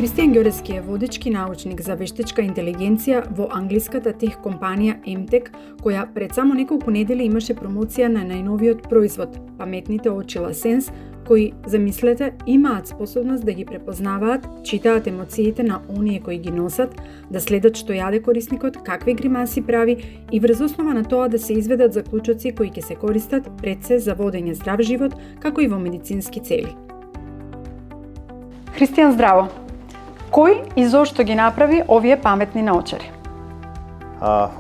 Христијан Ѓорески е водечки научник за вештачка интелигенција во англиската тех компанија Emtek, која пред само неколку недели имаше промоција на најновиот производ, паметните очила Sense, кои, замислете, имаат способност да ги препознаваат, читаат емоциите на оние кои ги носат, да следат што јаде корисникот, какви гримаси прави и врз основа на тоа да се изведат заклучоци кои ќе се користат пред се за водење здрав живот, како и во медицински цели. Христијан, здраво! Кој и зошто ги направи овие паметни научари?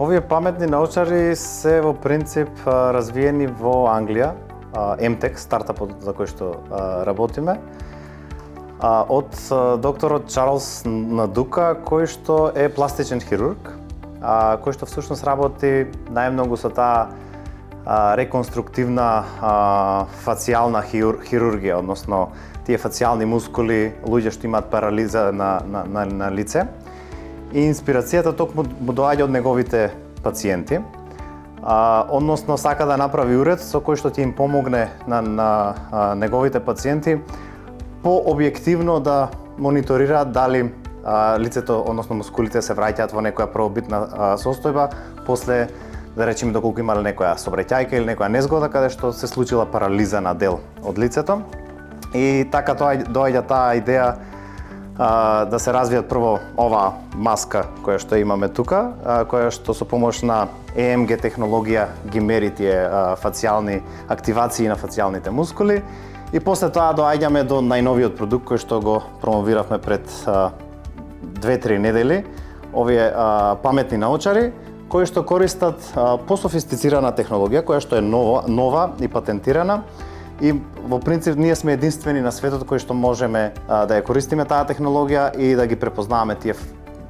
Овие паметни научари се во принцип развиени во Англија, Emtek, стартапот за кој што работиме, од докторот Чарлс Надука, кој што е пластичен хирург, кој што всушност работи најмногу со таа реконструктивна фацијална хирургија, односно тие фацијални мускули, луѓе што имаат парализа на лице. И инспирацијата токму му доаѓа од неговите пациенти. Односно сака да направи уред со кој што ќе им помогне на неговите пациенти по-објективно да мониторираат дали лицето, односно мускулите се враќаат во некоја првобитна состојба после, да речеме, доколку имале некоја сообраќајка или некоја незгода каде што се случила парализа на дел од лицето. И така доаѓа таа идеја да се развијат прво оваа маска која што имаме тука, која што со помош на EMG технологија ги мери тие фацијални активации на фацијалните мускули. И после тоа доаѓаме до најновиот продукт кој што го промовиравме пред 2-3 недели, овие паметни научари кои што користат пософистицирана технологија која што е нова и патентирана. И во принцип ние сме единствени на светот кои што можеме да ја користиме таа технологија и да ги препознаваме тие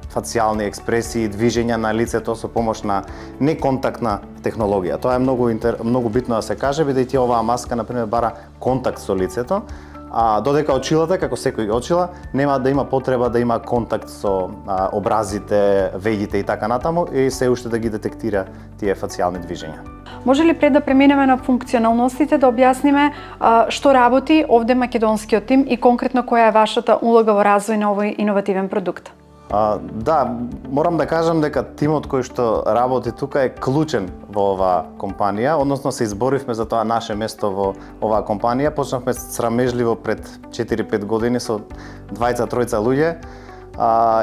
фацијални експресии, движења на лицето со помош на неконтактна технологија. Тоа е многу битно да се каже, бидејќи оваа маска на пример бара контакт со лицето, додека очилата, како секој очила, нема да има потреба да има контакт со образите, вегите и така натаму и се уште да ги детектира тие фацијални движења. Може ли пред да преминеме на функционалностите да објасниме што работи овде македонскиот тим и конкретно која е вашата улога во развој на овој иновативен продукт? Да, морам да кажам дека тимот кој што работи тука е клучен во оваа компанија, односно се изборивме за тоа наше место во оваа компанија. Почнавме срамежливо пред 4-5 години со 2-3 луѓе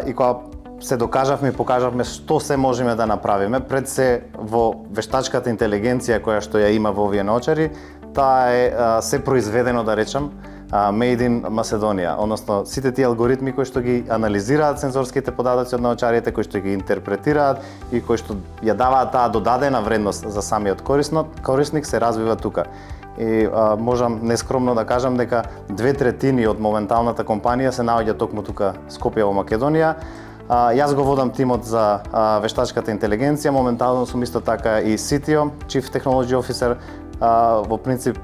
и кога се докажавме и покажавме што се можеме да направиме, пред се во вештачката интелигенција која што ја има во овие научари, таа е се произведено, да речам, made in Macedоnia, односно сите тие алгоритми кои што ги анализираат сензорските податоци од научарите, кои што ги интерпретираат и кои што ја даваат таа додадена вредност за самиот корисник се развива тука. И можам нескромно да кажам дека 2/3 од моменталната компанија се наоѓа токму тука Скопје во Македонија. Јас го водам тимот за вештачката интелигенција, моментално сум исто така и CTO, Chief Technology Officer, во принцип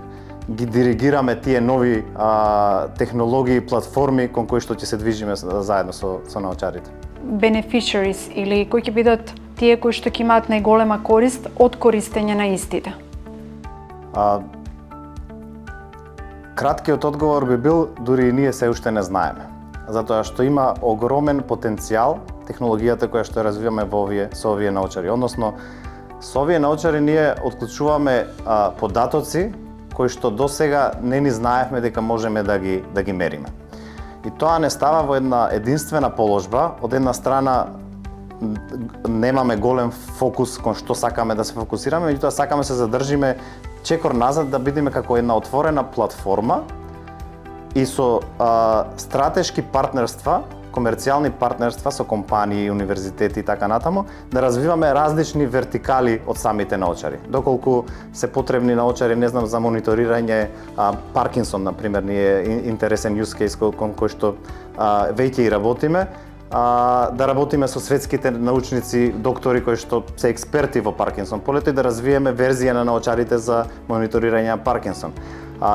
ги диригираме тие нови технологии и платформи кон кои што ќе се движиме заедно со научарите. Beneficiaries или кои ќе бидат тие кои што ќе имаат најголема корист од користење на истите? Краткиот одговор би бил дури и ние се уште не знаеме. Затоа што има огромен потенцијал технологијата која што ја развиваме со овие научари. Односно, со овие научари ние отклучуваме податоци кои што досега не ни знаевме дека можеме да ги мериме. И тоа не става во една единствена положба. Од една страна немаме голем фокус кон што сакаме да се фокусираме, меѓутоа сакаме се задржиме чекор назад да бидеме како една отворена платформа и со стратешки партнерства, комерцијални партнерства со компании, универзитети и така натаму, да развиваме различни вертикали од самите научари. Доколку се потребни научари, не знам, за мониторирање Паркинсон, например, ни е интересен use case кон кој што веќе и работиме, да работиме со светските научници, доктори кои што се експерти во Паркинсон полето и да развиеме верзија на научарите за мониторирање на Паркинсон.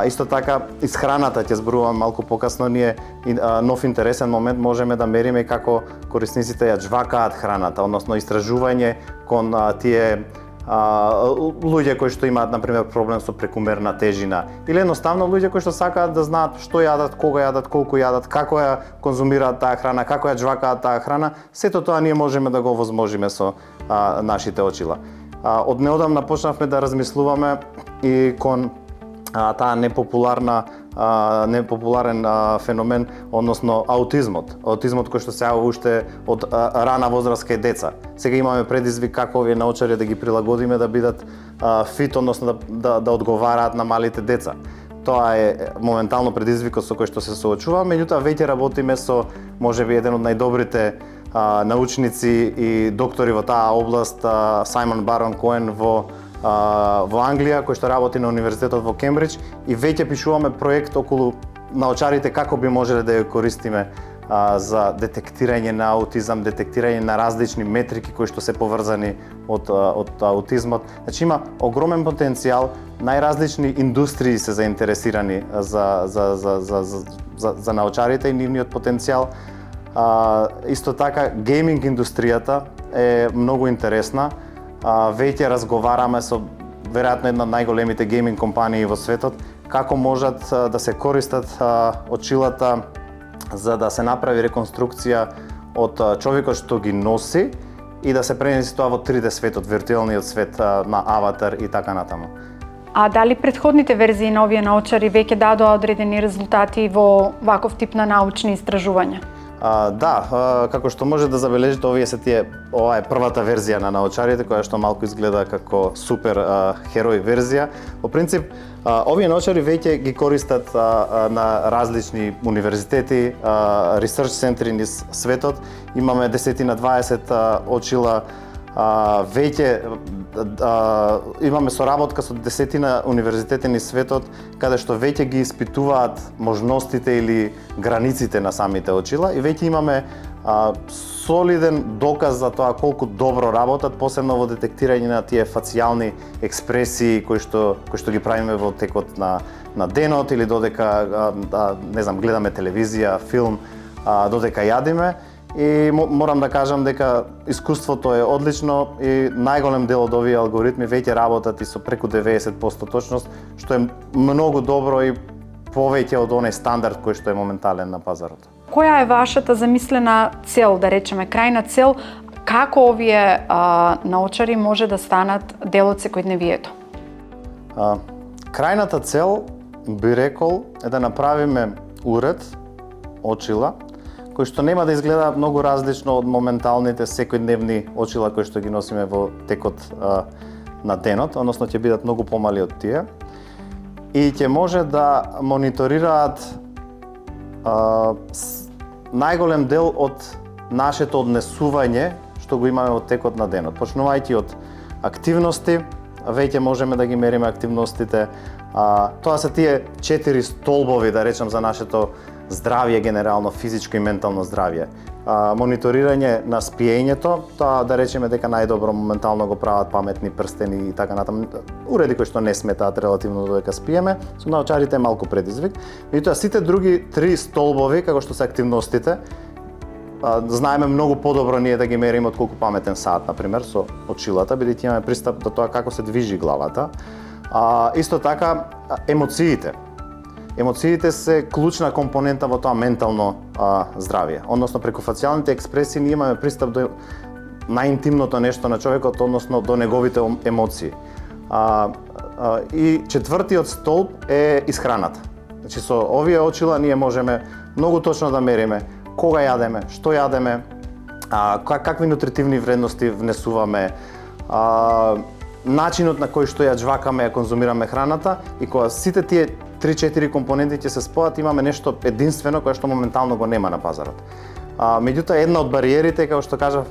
Исто така, исхраната, ќе зборувам малку покасно, ние нов интересен момент можеме да мериме како корисниците ја джвакаат храната, односно истражување кон тие луѓе кои што имаат на пример проблем со прекумерна тежина или едноставно луѓе кои што сакаат да знаат што јадат, кога јадат, колку јадат, како ја конзумираат таа храна, како ја жвакаат таа храна, сето тоа ние можеме да го овозможиме со нашите очила. Од неодамна почнавме да размислуваме и кон таа непопуларен феномен, односно аутизмот. Аутизмот кој што се јавува уште од рана возраст кај деца. Сега имаме предизвик како овие научари да ги прилагодиме да бидат фит, односно да одговараат на малите деца. Тоа е моментално предизвикот со кој што се соочуваме, меѓутоа веќе работиме со можеби еден од најдобрите научници и доктори во таа област, Сајмон Барон Коен во Англија, кој што работи на Универзитетот во Кембридж, и веќе пишуваме проект околу научарите како би можеле да ја користиме за детектирање на аутизам, детектирање на различни метрики кои што се поврзани од аутизмот. Значи има огромен потенцијал, најразлични индустрии се заинтересирани за научарите и нивниот потенцијал. Исто така гейминг индустријата е многу интересна. Веќе разговараме со веројатно една од најголемите гейминг компании во светот како можат да се користат очилата за да се направи реконструкција од човекот што ги носи и да се пренеси тоа во 3D светот, виртуелниот свет на аватар и така натаму. А дали претходните верзии на овие научари веќе дадоа одредени резултати во ваков тип на научни истражувања? Да, како што може да забележите, ова е првата верзија на научарите, која што малку изгледа како супер херој верзија. По принцип, овие научари веќе ги користат на различни универзитети, ресерч центри низ светот. Имаме 10 на 20 очила, веќе имаме соработка со 10 универзитети низ светот, каде што веќе ги испитуваат можностите или границите на самите очила и веќе имаме солиден доказ за тоа колку добро работат, посебно во детектирање на тие фацијални експресии кои што ги правиме во текот на денот или додека гледаме телевизија, филм, додека јадиме. И морам да кажам дека искуството е одлично и најголем дел од овие алгоритми веќе работат и со преку 90% точност, што е многу добро и повеќе од оној стандард кој што е моментален на пазарот. Која е вашата замислена цел, да речеме, крајна цел, како овие научари може да станат дел од секојдневието? Крајната цел, би рекол, е да направиме уред, очила, кои што нема да изгледаат многу различно од моменталните секојдневни очила кои што ги носиме во текот на денот, односно ќе бидат многу помали од тие и ќе може да мониторираат најголем дел од нашето однесување што го имаме во текот на денот. Почнувајќи од активности, веќе можеме да ги мериме активностите. Тоа се тие 4 столбови, да речам, за нашето здравје генерално, физичко и ментално здравје. Мониторирање на спиењето, тоа да речеме дека најдобро моментално го прават паметни прстени и така натаму. Уреди кои што не сметаат релативно додека спиеме, со научарите е малку предизвик. Меѓутоа сите други 3 столбови, како што се активностите, знаеме многу подобро ние да ги мериме од колку паметен саат, например, со очилата, бидејќи имаме пристап до тоа како се движи главата. Исто така, емоциите. Емоциите се клучна компонента во тоа ментално здравје. Односно, преку фацијалните експресии ние имаме пристап до најинтимното нешто на човекот, односно до неговите емоции. И четвртиот столб е исхраната. Значи, со овие очила ние можеме многу точно да мериме кога јадеме, што јадеме, какви нутритивни вредности внесуваме, начинот на кој што ја жвакаме, ја конзумираме храната, и кога сите тие 3-4 компоненти ќе се спојат, имаме нешто единствено кое што моментално го нема на пазарот. Меѓутоа, една од бариерите, како што кажав,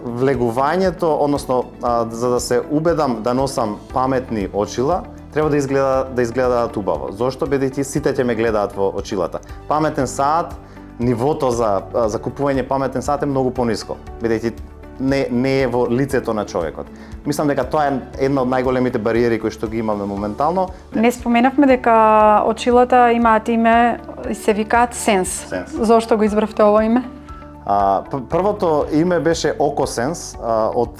влегувањето, односно за да се убедам да носам паметни очила, треба да изгледаат убаво. Зошто? Бидејќи сите ќе ме гледаат во очилата. Паметен саат, нивото за купување паметен саат е многу пониско, бидејќи не е во лицето на човекот. Мислам дека тоа е една од најголемите бариери кои што ги имаме моментално. Не споменавме дека очилата имаат име и се викаат Сенс. Зошто го избравте ово име? Првото име беше OcoSense од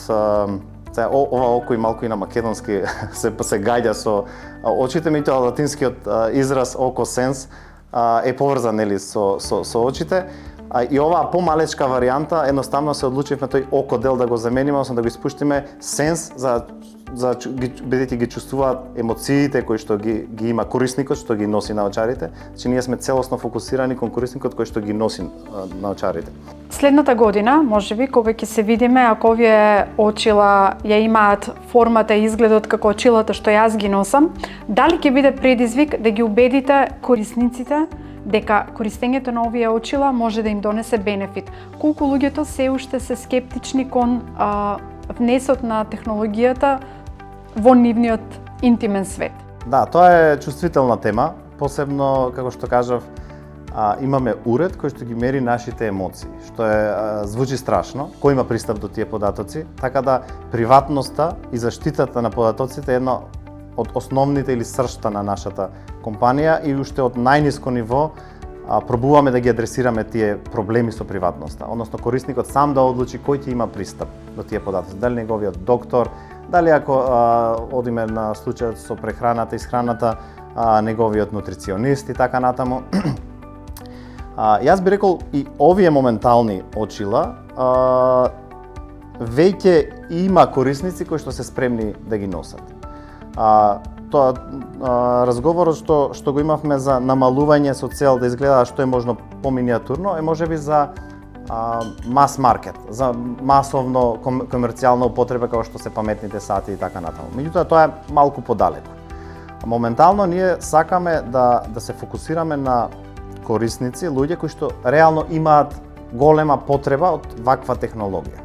ова око и малку и на македонски се гаѓа со очите, меѓутоа латинскиот израз око сенс е поврзан нели со очите. И оваа помалечка варијанта, едноставно се одлучивме тој око дел да го замениме, односно да го испуштиме сенс бидејќи ги чувствуваат емоциите кои што ги има корисникот што ги носи на очарите. Значи ние сме целосно фокусирани кон корисникот кој што ги носи на очарите. Следната година, можеби, кога ќе се видиме, ако овие очила ја имаат формата и изгледот како очилата што јас ги носам, дали ќе биде предизвик да ги убедите корисниците дека користењето на овие очила може да им донесе бенефит? Колку луѓето се уште се скептични кон внесот на технологијата во нивниот интимен свет? Да, тоа е чувствителна тема, посебно, како што кажав, имаме уред кој што ги мери нашите емоции, што звучи страшно, кој има пристап до тие податоци, така да приватноста и заштитата на податоците е едно од основните или сршта на нашата компанија и уште од најниско ниво пробуваме да ги адресираме тие проблеми со приватноста, односно корисникот сам да одлучи кој ќе има пристап до тие податоци, дали неговиот доктор, дали ако одиме на случајот со прехраната и исхраната, неговиот нутриционист и така натаму. Јас би рекол и овие моментални очила веќе има корисници кои што се спремни да ги носат. Тоа разговорот што го имавме за намалување со цел да изгледа што е можно поминиатурно е можеби за мас маркет, за масовно комерцијална употреба како што се паметните сати и така натаму. Меѓутоа тоа е малку подалеку. Моментално ние сакаме да се фокусираме на корисници, луѓе кои што реално имаат голема потреба од ваква технологија.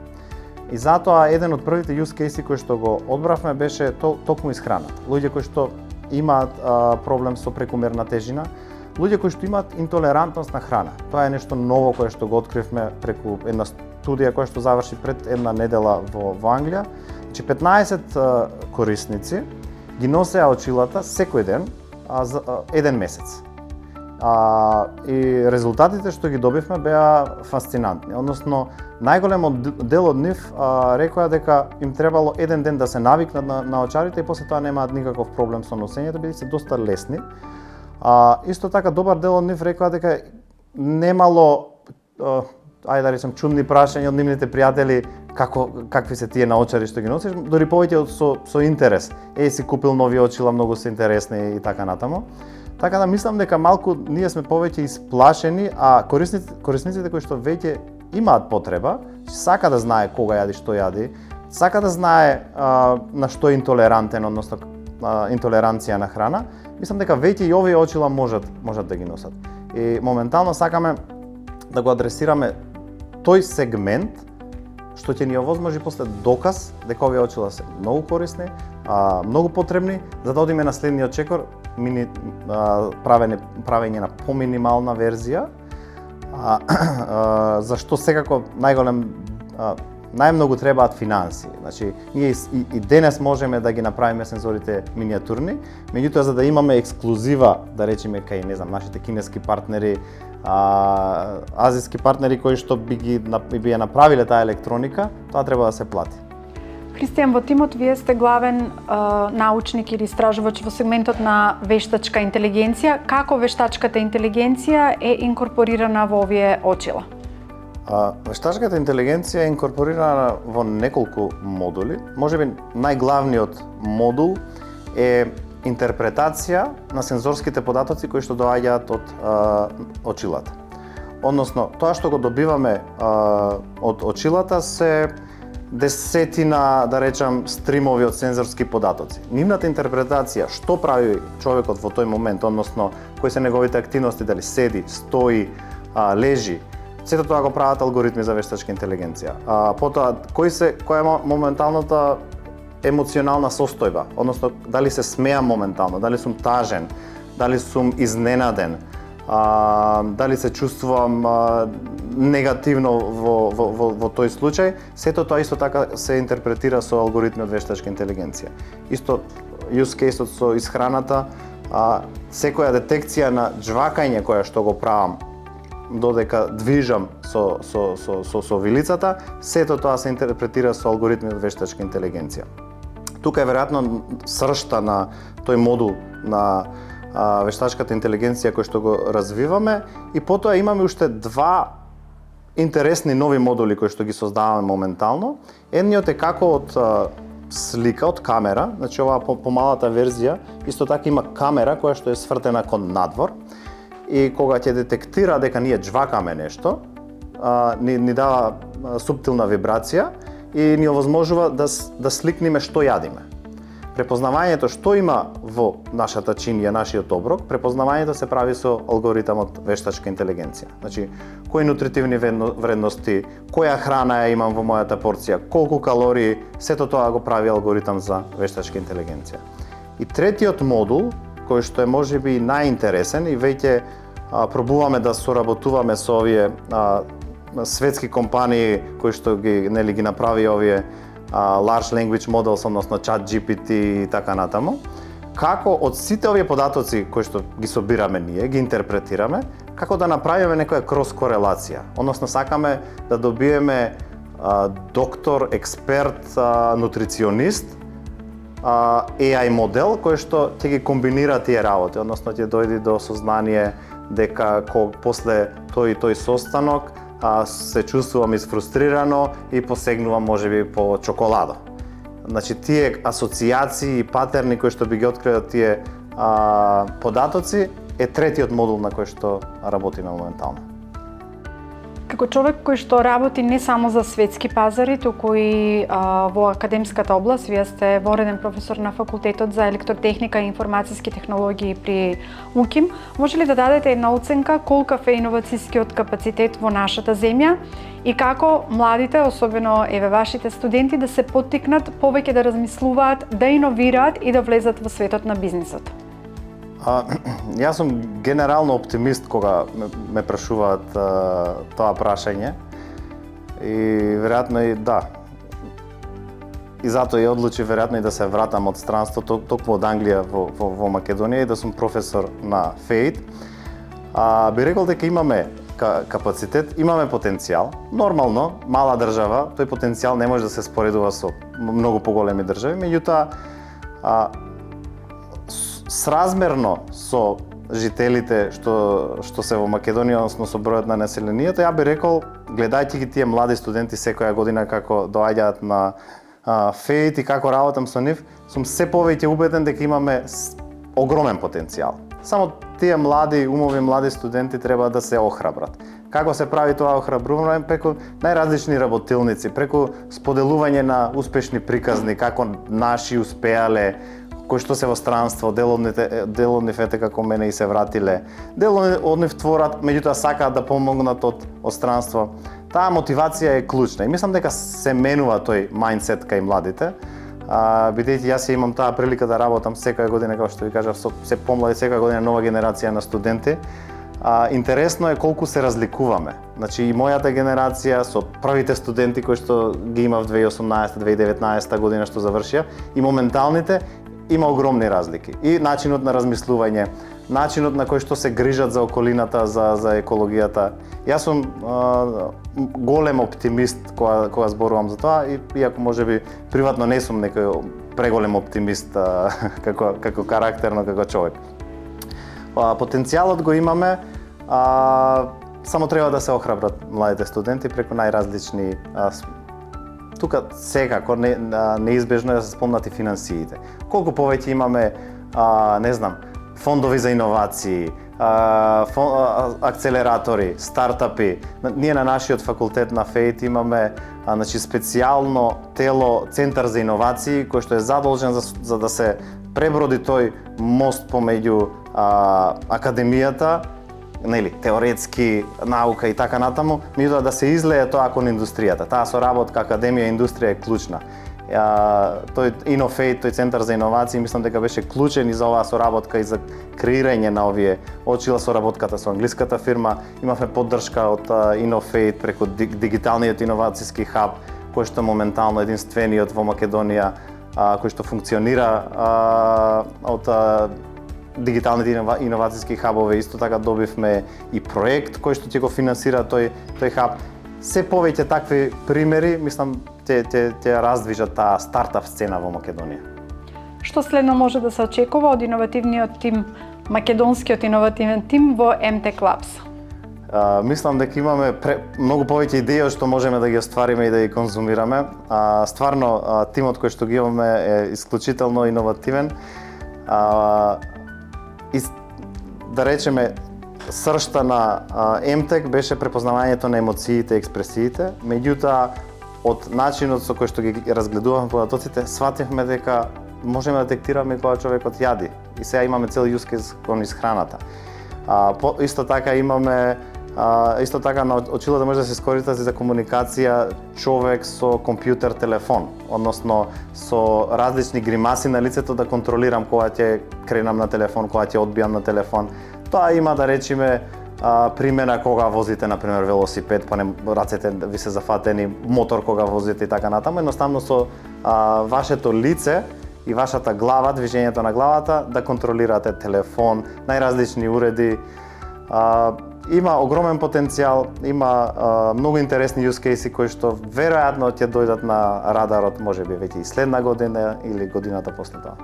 И затоа еден од првите use case кои што го одбравме беше токму исхраната. Луѓе кои што имаат проблем со прекумерна тежина, луѓе кои што имаат интолерантност на храна. Тоа е нешто ново кое што го откривме преку една студија која што заврши пред една недела во Англија. Значи 15 корисници ги носеа очилата секој ден за еден месец. И резултатите што ги добивме беа фасцинантни. Односно, најголемот дел од нив рекоа дека им требало еден ден да се навикнат на очарите и после тоа немаат никаков проблем со носењето, бидејќи се доста лесни. Исто така, добар дел од нив рекоа дека немало, ајде да речем, чудни прашања од нивните пријатели какви се тие наочари што ги носиш, дори повеќе со интерес. Си купил нови очила, многу се интересни и така натаму. Така да мислам дека малку ние сме повеќе исплашени, а корисниците кои што веќе имаат потреба, сака да знае кога јади, што јади, сака да знае на што е интолерантен, односно интолеранција на храна, мислам дека веќе и овие очила можат да ги носат. И моментално сакаме да го адресираме тој сегмент што ќе ни овозможи после доказ дека овие очила се многу корисни, многу потребни, за да одиме на следниот чекор, правење на поминимална верзија, зашто секако најмногу требаат финанси. Значи, ние и денес можеме да ги направиме сензорите миниатурни, меѓутоа за да имаме ексклузива, да речеме кај, не знам, нашите кинески партнери, азиски партнери кои што би ја направиле таа електроника, тоа треба да се плати. Христијан, во тимот вие сте главен научник или истражувач во сегментот на вештачка интелигенција. Како вештачката интелигенција е инкорпорирана во овие очила? Вештачката интелигенција е инкорпорирана во неколку модули. Можеби најглавниот модул е интерпретација на сензорските податоци кои што доаѓаат од очилата. Односно, тоа што го добиваме од очилата се десетина, да речам, стримови од сензорски податоци. Нивната интерпретација, што прави човекот во тој момент, односно, кои се неговите активности, дали седи, стои, лежи, сето тоа го прават алгоритми за вештачка интелигенција. Потоа, која е моменталната емоционална состојба, односно, дали се смеам моментално, дали сум тажен, дали сум изненаден, дали се чувствувам негативно во тој случај, сето тоа исто така се интерпретира со алгоритми од вештачка интелигенција. Исто use case-от со исхраната, секоја детекција на џвакање која што го правам додека движам со вилицата, сето тоа се интерпретира со алгоритми од вештачка интелигенција. Тука е веројатно сршта на тој модул на вештачката интелигенција кој што го развиваме, и потоа имаме уште два интересни нови модули кои што ги создаваме моментално. Едниот е како од слика, од камера, значи оваа помалата верзија, исто така има камера која што е свртена кон надвор, и кога ќе детектира дека ние джвакаме нешто, ни дава суптилна вибрација и ни овозможува да сликнеме што јадиме. Препознавањето што има во нашата чинија, нашиот оброк, препознавањето се прави со алгоритамот вештачка интелигенција. Значи, кои нутритивни вредности, која храна ја имам во мојата порција, колку калории, сето тоа го прави алгоритам за вештачка интелигенција. И третиот модул, кој што е можеби најинтересен и веќе пробуваме да соработуваме со овие светски компании кои што ги направи овие large language models, односно ChatGPT и така натаму, како од сите овие податоци кои што ги собираме ние, ги интерпретираме, како да направиме некоја крос корелација. Односно сакаме да добиеме доктор, експерт, нутриционист, AI модел кој што ќе ги комбинира тие работи, односно ќе дојде до сознание дека после тој состанок се чувствувам изфрустрирано и посегнувам можеби по чоколадо. Значи тие асоцијации и патерни кои што би ги открили тие податоци е третиот модул на кој што работиме моментално. Како човек кој што работи не само за светски пазари, туку и во академската област, вие сте вореден професор на факултетот за електротехника и информацијски технологии при УКИМ, може ли да дадете една оценка колкав е иновацијскиот капацитет во нашата земја и како младите, особено вашите студенти, да се поттикнат повеќе да размислуваат, да иновираат и да влезат во светот на бизнисот? Јас сум генерално оптимист кога ме прашуваат тоа прашање, и веројатно и да. И затоа и одлучи веројатно и да се вратам од странство токму од Англија во Македонија и да сум професор на ФЕИТ. Би рекол дека имаме капацитет, имаме потенцијал. Нормално, мала држава, тој потенцијал не може да се споредува со многу поголеми држави, меѓутоа сразмерно со жителите што се во Македонија, односно со бројот на населението, ја би рекол, гледајќи ги тие млади студенти секоја година како доаѓаат на ФЕИТ и како работам со нив, сум се повеќе убеден дека имаме огромен потенцијал. Само тие млади умови, млади студенти треба да се охрабрат. Како се прави тоа охрабрување? Преку најразлични работилници, преку споделување на успешни приказни, како наши успеале, кои што се во странство, дел од нив ете како мене и се вратиле, дел од нив творат, меѓутоа сакаат да помогнат од странство. Таа мотивација е клучна и мислам дека се менува тој мајндсет кај младите, бидејќи јас имам таа прилика да работам секоја година, како што ви кажав, со се помлади, секоја година нова генерација на студенти. Интересно е колку се разликуваме. Значи и мојата генерација со првите студенти кои што ги имав 2018-2019 година што завршија и моменталните, има огромни разлики. И начинот на размислување, начинот на кој што се грижат за околината, за екологијата. Јас сум голем оптимист кога зборувам за тоа, иако можеби приватно не сум некој преголем оптимист како карактерно, како човек. Потенцијалот го имаме, само треба да се охрабрат младите студенти преку најразлични. Тука секако неизбежно е да се спомнат и финансиите. Колку повеќе имаме, не знам, фондови за иновации, акцелератори, стартапи. Ние на нашиот факултет на ФЕИТ имаме специјално тело, центар за иновации, кој што е задолжен за да се преброди тој мост помеѓу академијата, теоретски наука и така натаму, меѓутоа да се излее тоа кон индустријата. Таа соработка академија и индустрија е клучна. Тој InnoFate, тој центар за иновации, мислам дека беше клучен и за оваа соработка и за креирање на овие очила соработката со англиската фирма. Имавме поддршка од InnoFate преку дигиталниот иновацијски хаб, кој што моментално единствениот во Македонија, кој што функционира од дигиталните иновацијски хабове, исто така добивме и проект кој што ќе го финансира тој хаб. Се повеќе такви примери, мислам, те раздвижат таа стартап сцена во Македонија. Што следно може да се очекува од иновативниот тим, македонскиот иновативен тим во MTech Labs? Мислам дека имаме многу повеќе идеи што можеме да ги оствариме и да ги конзумираме. Стварно, тимот кој што ги имаме е исклучително иновативен. Да речеме, сршта на MTech беше препознавањето на емоциите и експресиите, меѓутоа од начинот со кој што ги разгледувавме податоците, свативме дека можеме да детектираме кога човекот јади. И сега имаме цел use case кон исхраната. Исто така имаме на очилото може да се искористи за комуникација човек со компјутер, телефон, односно со различни гримаси на лицето да контролирам кога ќе кренам на телефон, кога ќе одбијам на телефон. Тоа има да речеме примена кога возите на пример велосипед, па рацете ви се зафатени, мотор кога возите и така натаму, едноставно со вашето лице и вашата глава, движењето на главата да контролирате телефон, најразлични уреди. Има огромен потенцијал, има многу интересни use case кои што веројатно ќе дојдат на радарот можеби веќе и следна година или годината после тоа.